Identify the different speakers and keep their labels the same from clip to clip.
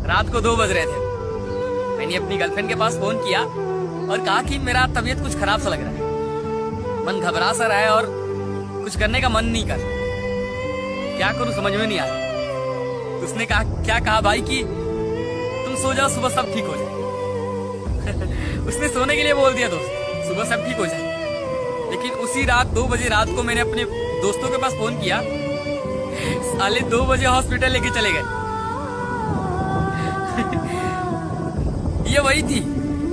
Speaker 1: रात को 2 बज रहे थे। मैंने अपनी गर्लफ्रेंड के पास फोन किया और कहा कि मेरा तबीयत कुछ खराब सा लग रहा है, मन घबरा सा रहा है और कुछ करने का मन नहीं कर, क्या करूं समझ में नहीं आ रहा। तो उसने कहा, क्या कहा भाई कि तुम सो जाओ, सुबह सब ठीक हो जाए। उसने सोने के लिए बोल दिया दोस्त, सुबह सब ठीक हो जाए। लेकिन उसी रात 2 बजे रात को मैंने अपने दोस्तों के पास फोन किया, साले 2 बजे हॉस्पिटल लेके चले गए। ये वही थी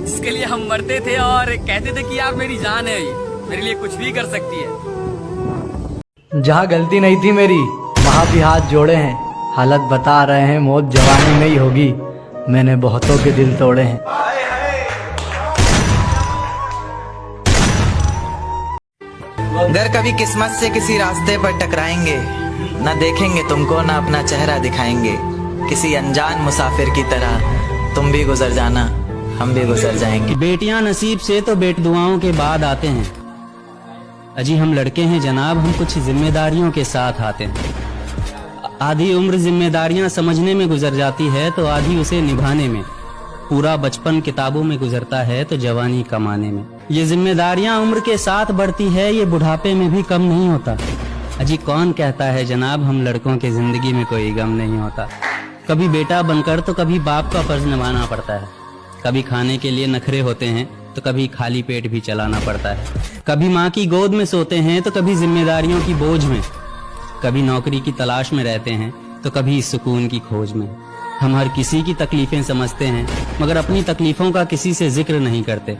Speaker 1: जिसके लिए हम मरते थे और कहते थे कि यार मेरी जान है, ये मेरे लिए कुछ भी कर सकती है।
Speaker 2: जहाँ गलती नहीं थी मेरी वहाँ भी हाथ जोड़े हैं, हालत बता रहे हैं मौत जवानी में ही होगी, मैंने बहुतों के दिल तोड़े हैं।
Speaker 3: अगर कभी किस्मत से किसी रास्ते पर टकराएंगे, न देखेंगे तुमको न अपना चेहरा दिखाएंगे, किसी अनजान मुसाफिर की तरह तुम भी गुजर जाना, हम भी गुजर जाएंगे।
Speaker 4: बेटियां नसीब से तो बेट दुआओं के बाद आते हैं, अजी हम लड़के हैं जनाब, हम कुछ जिम्मेदारियों के साथ आते हैं। आधी उम्र जिम्मेदारियां समझने में गुजर जाती है तो आधी उसे निभाने में, पूरा बचपन किताबों में गुजरता है तो जवानी कमाने में। ये जिम्मेदारियां उम्र के साथ बढ़ती है, ये बुढ़ापे में भी कम नहीं होता। अजी कौन कहता है जनाब हम लड़कों के जिंदगी में कोई गम नहीं होता। कभी बेटा बनकर तो कभी बाप का फर्ज निभाना पड़ता है, कभी खाने के लिए नखरे होते हैं तो कभी खाली पेट भी चलाना पड़ता है, कभी माँ की गोद में सोते हैं तो कभी जिम्मेदारियों की बोझ में, कभी नौकरी की तलाश में रहते हैं तो कभी सुकून की खोज में। हम हर किसी की तकलीफें समझते हैं मगर अपनी तकलीफों का किसी से जिक्र नहीं करते।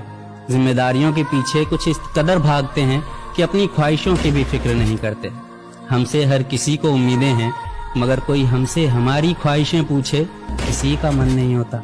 Speaker 4: जिम्मेदारियों के पीछे कुछ इस कदर भागते हैं कि अपनी ख्वाहिशों की भी फिक्र नहीं करते। हमसे हर किसी को उम्मीदें हैं मगर कोई हमसे हमारी ख्वाहिशें पूछे किसी का मन नहीं होता।